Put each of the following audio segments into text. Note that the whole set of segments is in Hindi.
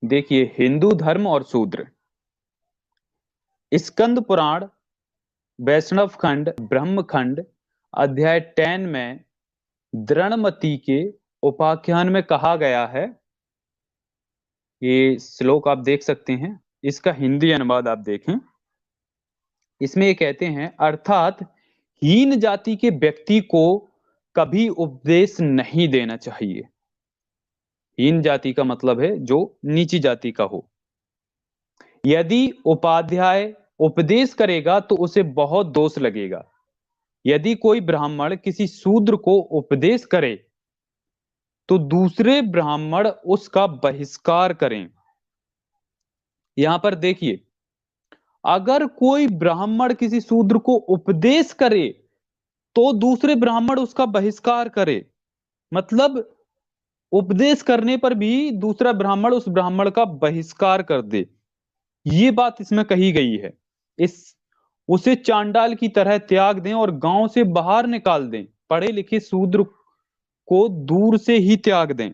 देखिए, हिंदू धर्म और शूद्र, स्कंद पुराण, वैष्णव खंड, ब्रह्म खंड, अध्याय 10 में दृढ़मति के उपाख्यान में कहा गया है। ये श्लोक आप देख सकते हैं, इसका हिंदी अनुवाद आप देखें। इसमें ये कहते हैं, अर्थात हीन जाति के व्यक्ति को कभी उपदेश नहीं देना चाहिए। हीन जाति का मतलब है जो नीची जाति का हो। यदि उपाध्याय उपदेश करेगा तो उसे बहुत दोष लगेगा। यदि कोई ब्राह्मण किसी शूद्र को उपदेश करे तो दूसरे ब्राह्मण उसका बहिष्कार करें। यहां पर देखिए, अगर कोई ब्राह्मण किसी शूद्र को उपदेश करे तो दूसरे ब्राह्मण उसका बहिष्कार करे। मतलब उपदेश करने पर भी दूसरा ब्राह्मण उस ब्राह्मण का बहिष्कार कर दे, ये बात इसमें कही गई है। इस उसे चांडाल की तरह त्याग दें और गांव से बाहर निकाल दें। पढ़े लिखे शूद्र को दूर से ही त्याग दें।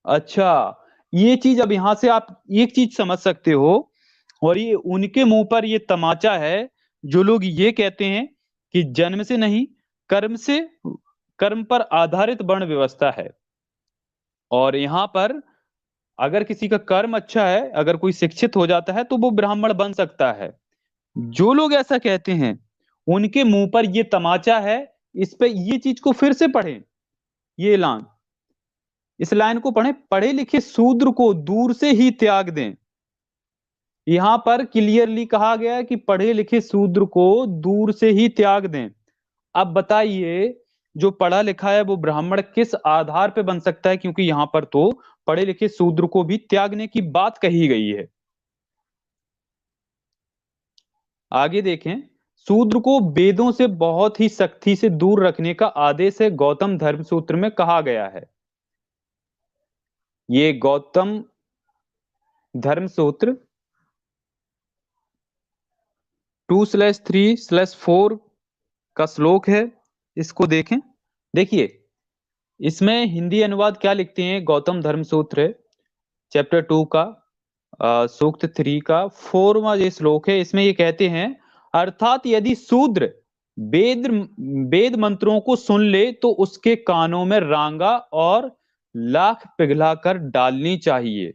अच्छा, ये चीज अब यहां से आप एक चीज समझ सकते हो, और ये उनके मुंह पर ये तमाचा है जो लोग ये कहते हैं कि जन्म से नहीं, कर्म से, कर्म पर आधारित वर्ण व्यवस्था है। और यहाँ पर अगर किसी का कर्म अच्छा है, अगर कोई शिक्षित हो जाता है तो वो ब्राह्मण बन सकता है। जो लोग ऐसा कहते हैं उनके मुंह पर ये तमाचा है। इस पे ये चीज को फिर से पढ़ें, ये लाइन, इस लाइन को पढ़ें, पढ़े लिखे शूद्र को दूर से ही त्याग दें। यहां पर क्लियरली कहा गया है कि पढ़े लिखे शूद्र को दूर से ही त्याग दें। अब बताइए, जो पढ़ा लिखा है वो ब्राह्मण किस आधार पे बन सकता है, क्योंकि यहां पर तो पढ़े लिखे शूद्र को भी त्यागने की बात कही गई है। आगे देखें, शूद्र को वेदों से बहुत ही सख्ती से दूर रखने का आदेश है, गौतम धर्म सूत्र में कहा गया है। ये गौतम धर्म सूत्र 2/3/4 का श्लोक है, इसको देखें। देखिए, इसमें हिंदी अनुवाद क्या लिखते हैं, गौतम धर्म सूत्र चैप्टर 2 का सूक्त 3 का 4वां ये श्लोक है। इसमें ये कहते हैं, अर्थात यदि शूद्र वेद वेद मंत्रों को सुन ले तो उसके कानों में रांगा और लाख पिघलाकर डालनी चाहिए।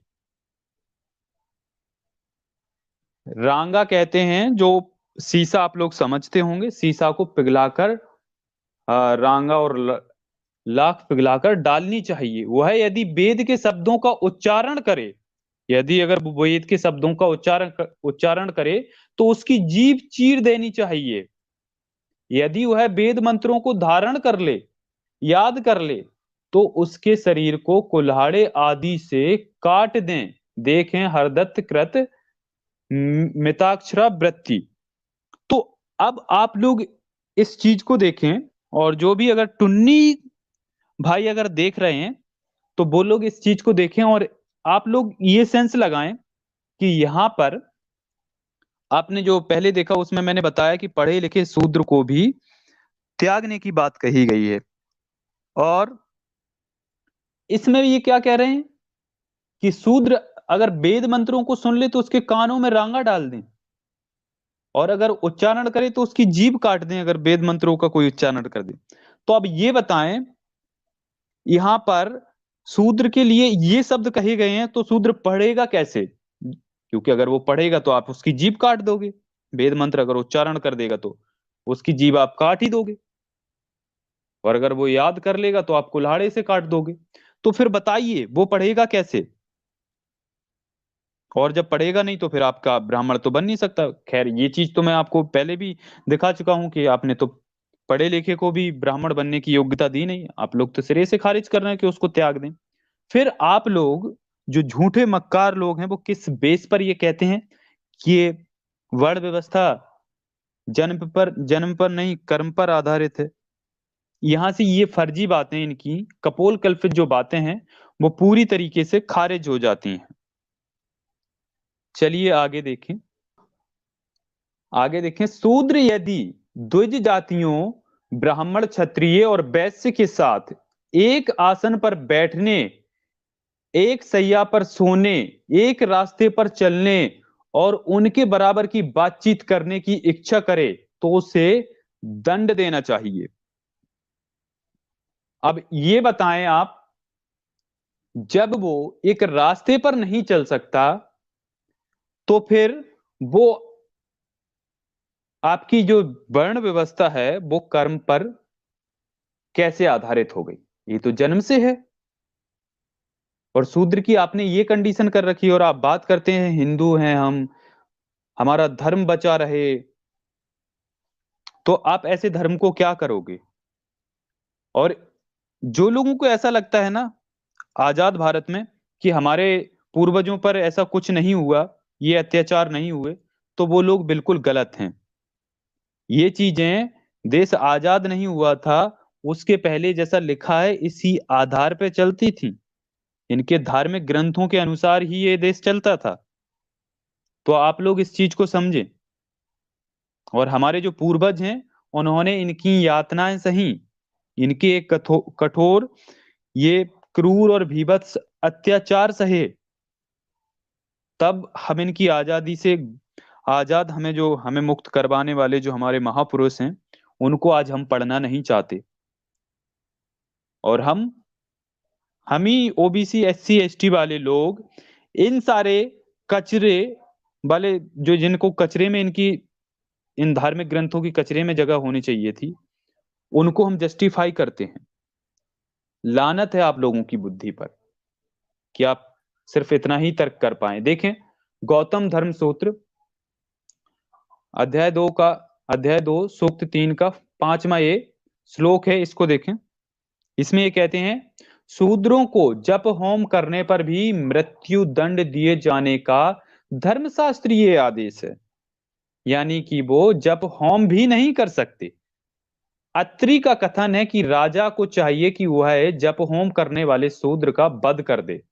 रांगा कहते हैं जो शीशा, आप लोग समझते होंगे, शीशा को पिघलाकर रांगा और लाख पिघलाकर डालनी चाहिए। वह यदि वेद के शब्दों का उच्चारण करे, यदि अगर वो वेद के शब्दों का उच्चारण करे तो उसकी जीभ चीर देनी चाहिए। यदि वह वेद मंत्रों को धारण कर ले, याद कर ले, तो उसके शरीर को कुल्हाड़े आदि से काट दें। देखें हरदत्त कृत मिताक्षरा वृत्ति। तो अब आप लोग इस चीज को देखें, और जो भी अगर टुन्नी भाई अगर देख रहे हैं तो वो लोग इस चीज को देखें, और आप लोग ये सेंस लगाएं कि यहां पर आपने जो पहले देखा उसमें मैंने बताया कि पढ़े लिखे शूद्र को भी त्यागने की बात कही गई है। और इसमें ये क्या कह रहे हैं कि शूद्र अगर वेद मंत्रों को सुन ले तो उसके कानों में रांगा डाल दें, और अगर उच्चारण करे तो उसकी जीभ काट दें, अगर वेद मंत्रों का कोई उच्चारण कर दे। तो अब ये बताएं, यहां पर शूद्र के लिए ये शब्द कहे गए हैं तो शूद्र पढ़ेगा कैसे? क्योंकि अगर वो पढ़ेगा तो आप उसकी जीभ काट दोगे। वेद मंत्र अगर उच्चारण कर देगा तो उसकी जीभ आप काट ही दोगे, और अगर वो याद कर लेगा तो आप कुल्हाड़े से काट दोगे। तो फिर बताइए वो पढ़ेगा कैसे? और जब पढ़ेगा नहीं तो फिर आपका ब्राह्मण तो बन नहीं सकता। खैर, ये चीज तो मैं आपको पहले भी दिखा चुका हूं कि आपने तो पढ़े लिखे को भी ब्राह्मण बनने की योग्यता दी नहीं। आप लोग तो सिरे से खारिज कर रहे हैं कि उसको त्याग दें। फिर आप लोग जो झूठे मक्कार लोग हैं वो किस बेस पर ये कहते हैं कि ये वर्ण व्यवस्था जन्म पर नहीं कर्म पर आधारित है? यहां से ये फर्जी बातें, इनकी कपोल कल्पित जो बातें हैं वो पूरी तरीके से खारिज हो जाती हैं। चलिए आगे देखें। आगे देखें, शूद्र यदि द्विज जातियों ब्राह्मण, क्षत्रिय और वैश्य के साथ एक आसन पर बैठने एक सैया पर सोने, एक रास्ते पर चलने और उनके बराबर की बातचीत करने की इच्छा करे तो उसे दंड देना चाहिए। अब ये बताएं आप, जब वो एक रास्ते पर नहीं चल सकता तो फिर वो आपकी जो वर्ण व्यवस्था है वो कर्म पर कैसे आधारित हो गई? ये तो जन्म से है। और शूद्र की आपने ये कंडीशन कर रखी और आप बात करते हैं हिंदू हैं हम, हमारा धर्म बचा रहे। तो आप ऐसे धर्म को क्या करोगे? और जो लोगों को ऐसा लगता है ना आजाद भारत में कि हमारे पूर्वजों पर ऐसा कुछ नहीं हुआ, ये अत्याचार नहीं हुए, तो वो लोग बिल्कुल गलत हैं। ये चीजें, देश आजाद नहीं हुआ था उसके पहले जैसा लिखा है इसी आधार पे चलती थी। इनके धार्मिक ग्रंथों के अनुसार ही ये देश चलता था। तो आप लोग इस चीज को समझें। और हमारे जो पूर्वज हैं उन्होंने इनकी यातनाएं सही, इनके एक कठोर, ये क्रूर और भीभत्स अत्याचार सहे, तब हम इनकी आजादी से आजाद, हमें जो हमें मुक्त करवाने वाले जो हमारे महापुरुष हैं उनको आज हम पढ़ना नहीं चाहते। और हम ही ओबीसी एससी एसटी वाले लोग इन सारे कचरे वाले, जो जिनको कचरे में इनकी, इन धार्मिक ग्रंथों की कचरे में जगह होनी चाहिए थी, उनको हम जस्टिफाई करते हैं। लानत है आप लोगों की बुद्धि पर कि आप सिर्फ इतना ही तर्क कर पाए। देखें, गौतम धर्म सूत्र अध्याय 2 सूक्त 3 का 5वां ये श्लोक है, इसको देखें। इसमें ये कहते हैं, शूद्रों को जप होम करने पर भी मृत्यु दंड दिए जाने का धर्मशास्त्रीय आदेश है। यानी कि वो जप होम भी नहीं कर सकते। अत्रि का कथन है कि राजा को चाहिए कि वह जप होम करने वाले शूद्र का वध कर दे।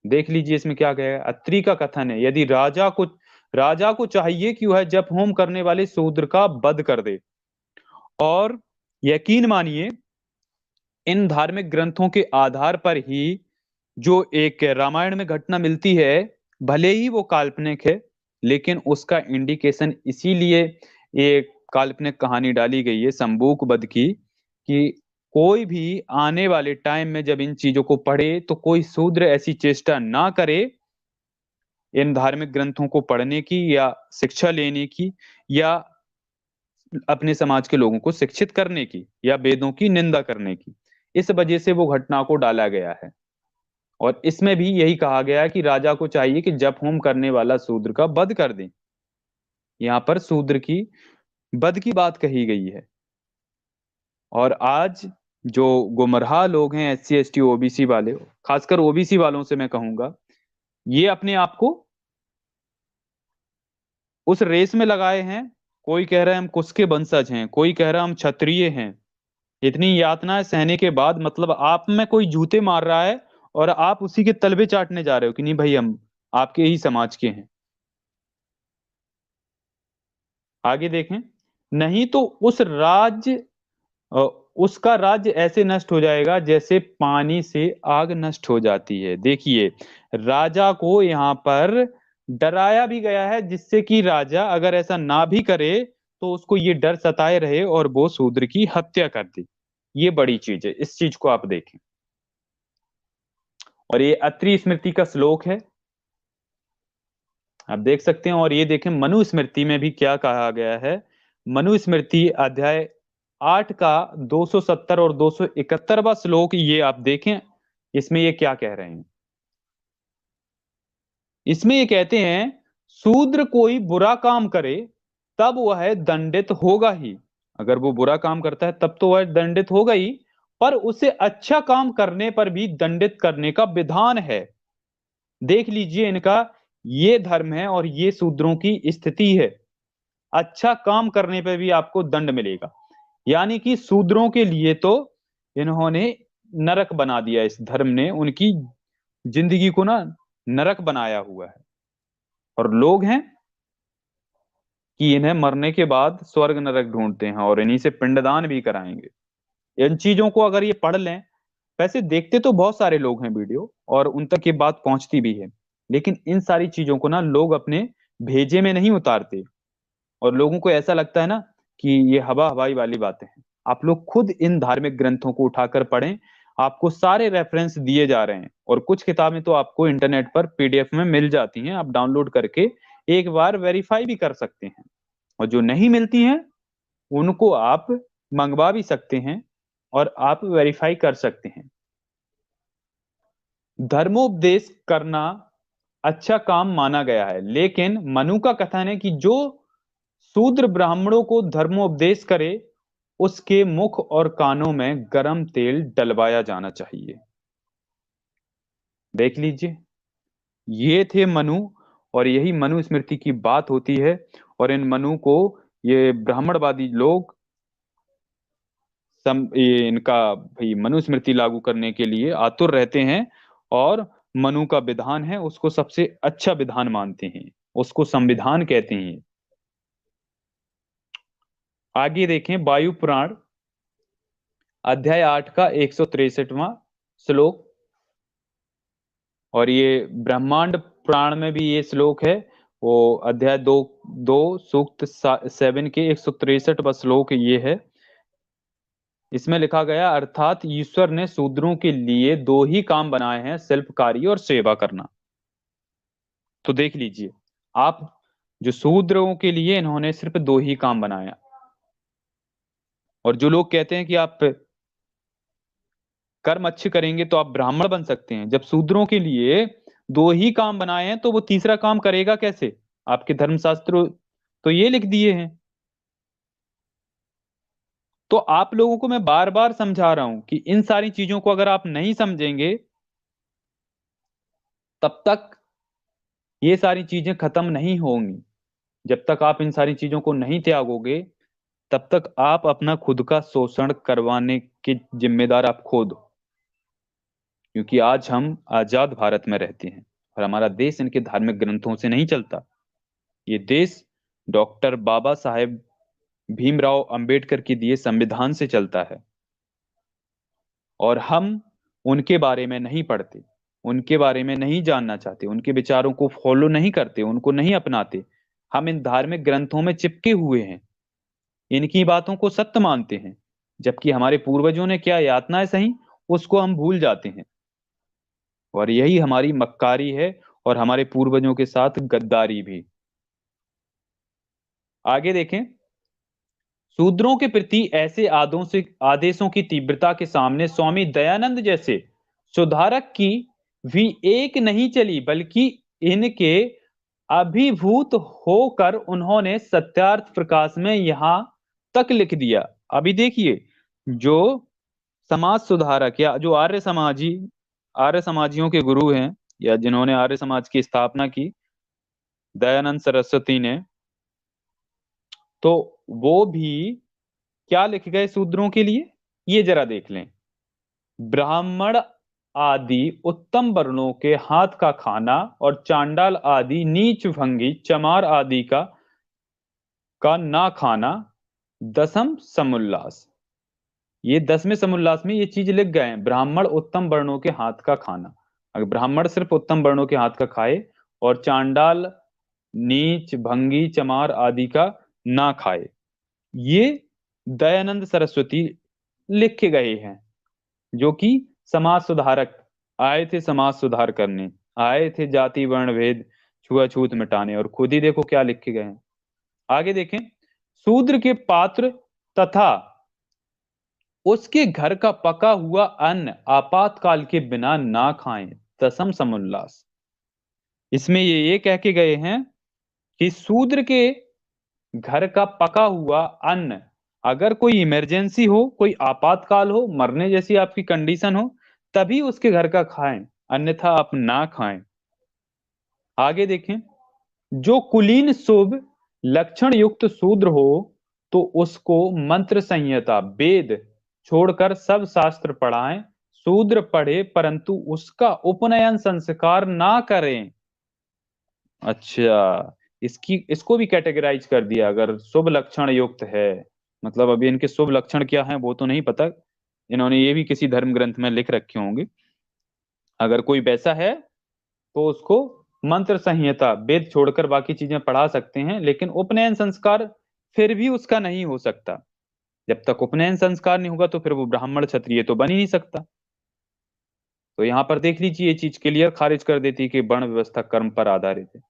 देख लीजिए इसमें क्या कहा है, अत्रि का कथन है, यदि राजा को चाहिए कि वह जप होम करने वाले शूद्र का वध कर दे। और यकीन मानिए, इन धार्मिक ग्रंथों के आधार पर ही जो एक रामायण में घटना मिलती है, भले ही वो काल्पनिक है, लेकिन उसका इंडिकेशन इसीलिए एक काल्पनिक कहानी डाली गई है संबूक वध की, कि कोई भी आने वाले टाइम में जब इन चीजों को पढ़े तो कोई शूद्र ऐसी चेष्टा ना करे इन धार्मिक ग्रंथों को पढ़ने की या शिक्षा लेने की, या अपने समाज के लोगों को शिक्षित करने की, या वेदों की निंदा करने की। इस वजह से वो घटना को डाला गया है। और इसमें भी यही कहा गया है कि राजा को चाहिए कि जप होम करने वाला शूद्र का वध कर दे। यहाँ पर शूद्र की वध की बात कही गई है। और आज जो गुमराह लोग हैं एससी एसटी ओबीसी वाले, खासकर ओबीसी वालों से मैं कहूंगा, ये अपने आप को उस रेस में लगाए हैं। कोई कह रहा है हम कुश के वंशज हैं, कोई कह रहा है हम क्षत्रिय हैं। इतनी यातनाएं सहने के बाद मतलब आप में कोई जूते मार रहा है और आप उसी के तलवे चाटने जा रहे हो कि नहीं भाई हम आपके ही समाज के हैं। आगे देखें, नहीं तो अ, उसका राज्य ऐसे नष्ट हो जाएगा जैसे पानी से आग नष्ट हो जाती है। देखिए, राजा को यहाँ पर डराया भी गया है, जिससे कि राजा अगर ऐसा ना भी करे तो उसको ये डर सताए रहे और वो शूद्र की हत्या कर दे। ये बड़ी चीज है, इस चीज को आप देखें। और ये अत्रि स्मृति का श्लोक है, आप देख सकते हैं। और ये देखें मनुस्मृति में भी क्या कहा गया है। मनुस्मृति अध्याय 8 का 270 और 271वां श्लोक, ये आप देखें इसमें ये क्या कह रहे हैं। इसमें ये कहते हैं, शूद्र कोई बुरा काम करे तब वह दंडित होगा ही। अगर वो बुरा काम करता है तब तो वह दंडित होगा ही, पर उसे अच्छा काम करने पर भी दंडित करने का विधान है। देख लीजिए, इनका ये धर्म है और ये शूद्रों की स्थिति है। अच्छा काम करने पे भी आपको दंड मिलेगा। यानी कि शूद्रों के लिए तो इन्होंने नरक बना दिया, इस धर्म ने उनकी जिंदगी को ना नरक बनाया हुआ है। और लोग हैं कि इन्हें मरने के बाद स्वर्ग नरक ढूंढते हैं और इन्हीं से पिंडदान भी कराएंगे। इन चीजों को अगर ये पढ़ लें, वैसे देखते तो बहुत सारे लोग हैं वीडियो, और उन तक ये बात पहुंचती भी है, लेकिन इन सारी चीजों को ना लोग अपने भेजे में नहीं उतारते, और लोगों को ऐसा लगता है ना कि ये हवा हवाई वाली बातें हैं। आप लोग खुद इन धार्मिक ग्रंथों को उठाकर पढ़ें, आपको सारे रेफरेंस दिए जा रहे हैं, और कुछ किताबें तो आपको इंटरनेट पर पीडीएफ में मिल जाती हैं, आप डाउनलोड करके एक बार वेरीफाई भी कर सकते हैं, और जो नहीं मिलती हैं उनको आप मंगवा भी सकते हैं और आप वेरीफाई कर सकते हैं। धर्मोपदेश करना अच्छा काम माना गया है, लेकिन मनु का कथन है कि जो शूद्र ब्राह्मणों को धर्मोपदेश करे उसके मुख और कानों में गरम तेल डलवाया जाना चाहिए। देख लीजिए, ये थे मनु, और यही मनु स्मृति की बात होती है, और इन मनु को ये ब्राह्मणवादी लोग ये इनका भाई मनुस्मृति लागू करने के लिए आतुर रहते हैं, और मनु का विधान है उसको सबसे अच्छा विधान मानते हैं, उसको संविधान कहते हैं। आगे देखें, वायु पुराण अध्याय 8 का 163वां श्लोक, और ये ब्रह्मांड पुराण में भी ये श्लोक है, वो अध्याय 2 सूक्त 7 के 163वां श्लोक ये है। इसमें लिखा गया, अर्थात ईश्वर ने शूद्रों के लिए दो ही काम बनाए हैं, शिल्पकारी और सेवा करना। तो देख लीजिए आप, जो शूद्रों के लिए इन्होंने सिर्फ दो ही काम बनाया, और जो लोग कहते हैं कि आप कर्म अच्छे करेंगे तो आप ब्राह्मण बन सकते हैं, जब शूद्रों के लिए दो ही काम बनाए हैं तो वो तीसरा काम करेगा कैसे? आपके धर्मशास्त्र तो ये लिख दिए हैं। तो आप लोगों को मैं बार बार समझा रहा हूं कि इन सारी चीजों को अगर आप नहीं समझेंगे तब तक ये सारी चीजें खत्म नहीं होंगी। जब तक आप इन सारी चीजों को नहीं त्यागोगे तब तक आप अपना खुद का शोषण करवाने के जिम्मेदार आप खुद हो। क्योंकि आज हम आजाद भारत में रहते हैं, और हमारा देश इनके धार्मिक ग्रंथों से नहीं चलता। ये देश डॉक्टर बाबा साहेब भीमराव अंबेडकर के दिए संविधान से चलता है, और हम उनके बारे में नहीं पढ़ते, उनके बारे में नहीं जानना चाहते, उनके विचारों को फॉलो नहीं करते, उनको नहीं अपनाते। हम इन धार्मिक ग्रंथों में चिपके हुए हैं, इनकी बातों को सत्य मानते हैं, जबकि हमारे पूर्वजों ने क्या यातनाएं सही उसको हम भूल जाते हैं। और यही हमारी मक्कारी है, और हमारे पूर्वजों के साथ गद्दारी भी। आगे देखें, शूद्रों के प्रति ऐसे आदेशों की तीव्रता के सामने स्वामी दयानंद जैसे सुधारक की भी एक नहीं चली, बल्कि इनके अभिभूत होकर उन्होंने सत्यार्थ प्रकाश में यहां तक लिख दिया। अभी देखिए, जो समाज सुधारक या जो आर्य समाजियों के गुरु हैं, या जिन्होंने आर्य समाज की स्थापना की, दयानंद सरस्वती ने, तो वो भी क्या लिख गए शूद्रों के लिए, ये जरा देख लें। ब्राह्मण आदि उत्तम वर्णों के हाथ का खाना, और चांडाल आदि नीच भंगी चमार आदि का ना खाना, दसम समुल्लास। ये 10वें समुल्लास में ये चीज लिख गए हैं, ब्राह्मण उत्तम वर्णों के हाथ का खाना। अगर ब्राह्मण सिर्फ उत्तम वर्णों के हाथ का खाए, और चांडाल नीच भंगी चमार आदि का ना खाए, ये दयानंद सरस्वती लिख के गए हैं, जो कि समाज सुधारक आए थे, समाज सुधार करने आए थे, जाति वर्ण भेद छुआछूत मिटाने, और खुद ही देखो क्या लिख के गए हैं। आगे देखें, शूद्र के पात्र तथा उसके घर का पका हुआ अन्न आपातकाल के बिना ना खाएं, दसम समुल्लास। इसमें ये कह के गए हैं कि शूद्र के घर का पका हुआ अन्न, अगर कोई इमरजेंसी हो, कोई आपातकाल हो, मरने जैसी आपकी कंडीशन हो, तभी उसके घर का खाएं, अन्यथा आप ना खाएं। आगे देखें, जो कुलीन शुभ लक्षण युक्त शूद्र हो तो उसको मंत्र संहिता वेद छोड़कर सब शास्त्र पढ़ाएं। शूद्र पढ़े परंतु उसका उपनयन संस्कार ना करें। अच्छा, इसको भी कैटेगराइज कर दिया, अगर शुभ लक्षण युक्त है, मतलब अभी इनके शुभ लक्षण क्या हैं वो तो नहीं पता, इन्होंने ये भी किसी धर्म ग्रंथ में लिख रखे होंगे। अगर कोई वैसा है तो उसको मंत्र संहिता वेद छोड़कर बाकी चीजें पढ़ा सकते हैं, लेकिन उपनयन संस्कार फिर भी उसका नहीं हो सकता। जब तक उपनयन संस्कार नहीं होगा तो फिर वो ब्राह्मण क्षत्रिय तो बन ही नहीं सकता। तो यहाँ पर देख लीजिए, ये चीज क्लियर खारिज कर देती है कि वर्ण व्यवस्था कर्म पर आधारित है।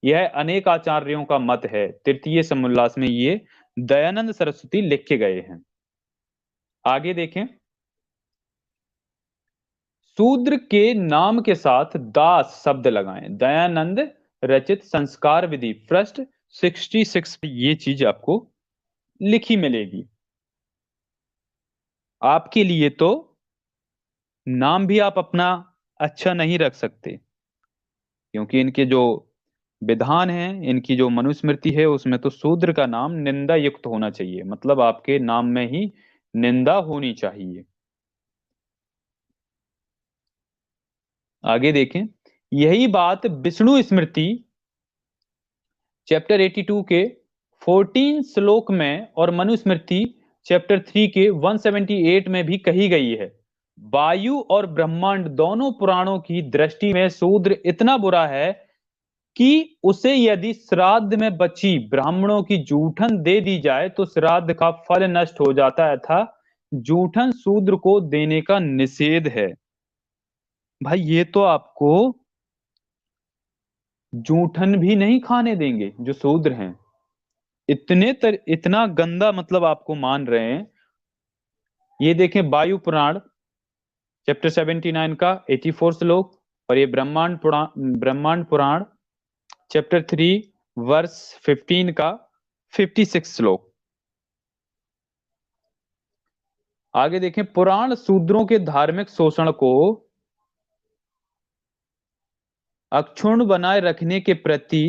यह अनेक आचार्यों का मत है। तृतीय समुल्लास में ये दयानंद सरस्वती लिख के गए हैं। आगे देखें, शूद्र के नाम के साथ दास शब्द लगाएं। दयानंद रचित संस्कार विधि पृष्ठ 66 पे ये चीज आपको लिखी मिलेगी। आपके लिए तो नाम भी आप अपना अच्छा नहीं रख सकते, क्योंकि इनके जो विधान है, इनकी जो मनुस्मृति है, उसमें तो शूद्र का नाम निंदा युक्त होना चाहिए, मतलब आपके नाम में ही निंदा होनी चाहिए। आगे देखें, यही बात विष्णु स्मृति चैप्टर 82 के 14 श्लोक में और मनुस्मृति चैप्टर 3 के 178 में भी कही गई है। वायु और ब्रह्मांड दोनों पुराणों की दृष्टि में शूद्र इतना बुरा है कि उसे यदि श्राद्ध में बची ब्राह्मणों की जूठन दे दी जाए तो श्राद्ध का फल नष्ट हो जाता है, था जूठन शूद्र को देने का निषेध है। भाई ये तो आपको जूठन भी नहीं खाने देंगे जो शूद्र हैं। इतना गंदा मतलब आपको मान रहे हैं। ये देखें, वायु पुराण चैप्टर 79 का 84 श्लोक, और ये ब्रह्मांड पुराण चैप्टर 3 वर्स 15 का 56 श्लोक। आगे देखें, पुराण शूद्रों के धार्मिक शोषण को अक्षुण्ण बनाए रखने के प्रति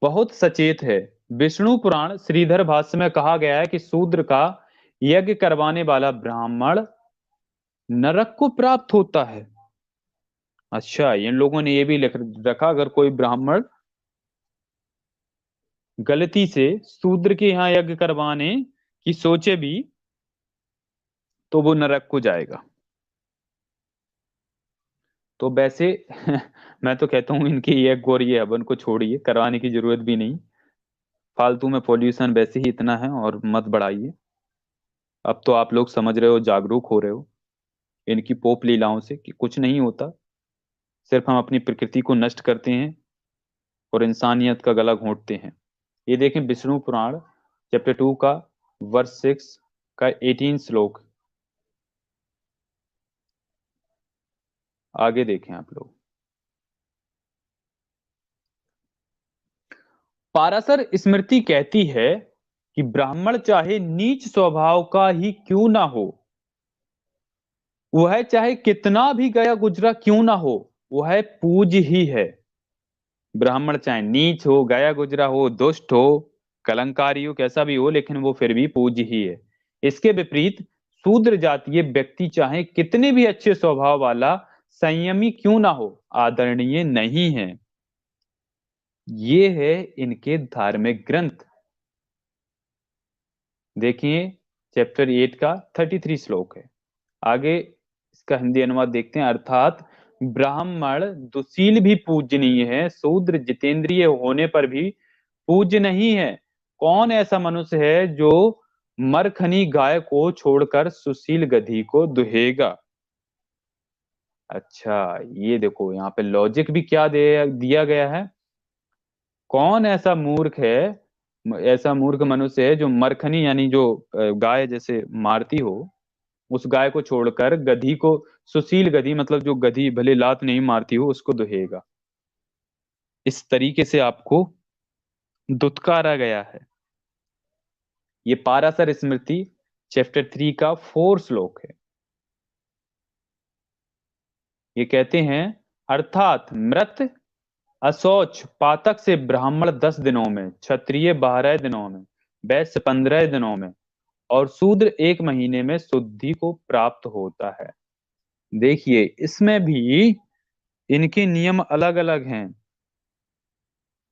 बहुत सचेत है। विष्णु पुराण श्रीधर भाष्य में कहा गया है कि शूद्र का यज्ञ करवाने वाला ब्राह्मण नरक को प्राप्त होता है। अच्छा, इन लोगों ने ये भी लिख रखा, अगर कोई ब्राह्मण गलती से शूद्र के यहाँ यज्ञ करवाने की सोचे भी तो वो नरक को जाएगा। तो वैसे मैं तो कहता हूँ इनके यज्ञ और ये हवन को छोड़िए, करवाने की जरूरत भी नहीं। फालतू में पॉल्यूशन वैसे ही इतना है, और मत बढ़ाइए। अब तो आप लोग समझ रहे हो, जागरूक हो रहे हो इनकी पोप लीलाओं से कि कुछ नहीं होता, सिर्फ हम अपनी प्रकृति को नष्ट करते हैं और इंसानियत का गला घोंटते हैं। ये देखें, विष्णु पुराण चैप्टर 2 का वर्स 6 का 18 श्लोक। आगे देखें आप लोग, पाराशर स्मृति कहती है कि ब्राह्मण चाहे नीच स्वभाव का ही क्यों ना हो, वह चाहे कितना भी गया गुजरा क्यों ना हो, वह पूज ही है। ब्राह्मण चाहे नीच हो, गया गुजरा हो, दुष्ट हो, कलंकारी हो, कैसा भी हो, लेकिन वो फिर भी पूज्य ही है। इसके विपरीत शूद्र जातीय व्यक्ति चाहे कितने भी अच्छे स्वभाव वाला संयमी क्यों ना हो, आदरणीय नहीं है। ये है इनके धार्मिक ग्रंथ। देखिए, चैप्टर 8 का 33 श्लोक है। आगे इसका हिंदी अनुवाद देखते हैं। अर्थात ब्राह्मण दुशील भी पूजनीय है, शूद्र जितेंद्रिय होने पर भी पूज्य नहीं है। कौन ऐसा मनुष्य है जो मरखनी गाय को छोड़कर सुशील गधी को दुहेगा। अच्छा, ये देखो यहाँ पे लॉजिक भी क्या दिया गया है। कौन ऐसा मूर्ख है, ऐसा मूर्ख मनुष्य है जो मरखनी यानी जो गाय जैसे मारती हो, उस गाय को छोड़कर गधी को, सुशील गधी मतलब जो गधी भले लात नहीं मारती हो, उसको दुहेगा। इस तरीके से आपको दुत्कारा गया है। ये पाराशर स्मृति चैप्टर 3 का 4 श्लोक है। ये कहते हैं, अर्थात मृत अशौच पातक से ब्राह्मण 10 दिनों में, क्षत्रिय 12 दिनों में, वैश्य 15 दिनों में और शूद्र 1 महीने में शुद्धि को प्राप्त होता है। देखिए, इसमें भी इनके नियम अलग अलग हैं।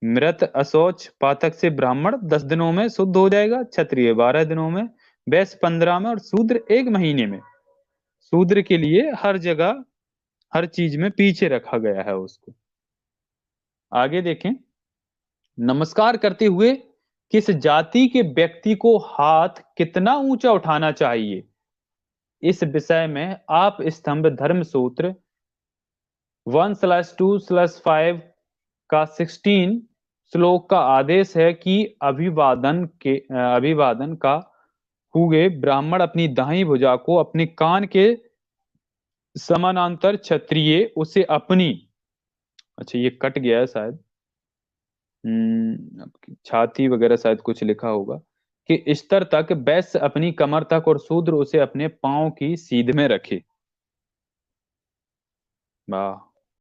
मृत अशौच पातक से ब्राह्मण 10 दिनों में शुद्ध हो जाएगा, क्षत्रिय 12 दिनों में, वैश्य 15 में और शूद्र 1 महीने में। शूद्र के लिए हर जगह हर चीज में पीछे रखा गया है उसको। आगे देखें, नमस्कार करते हुए किस जाति के व्यक्ति को हाथ कितना ऊंचा उठाना चाहिए? इस विषय में आप स्तंभ धर्म सूत्र 1/2/5 का 16 श्लोक का आदेश है कि अभिवादन का हुए ब्राह्मण अपनी दाहिनी भुजा को अपने कान के समानांतर क्षत्रिय उसे अपनी, अच्छा ये कट गया है शायद, छाती वगैरह शायद कुछ लिखा होगा, कि स्तर तक वैश्य अपनी कमर तक और शूद्र उसे अपने पांव की सीध में रखे। वाह।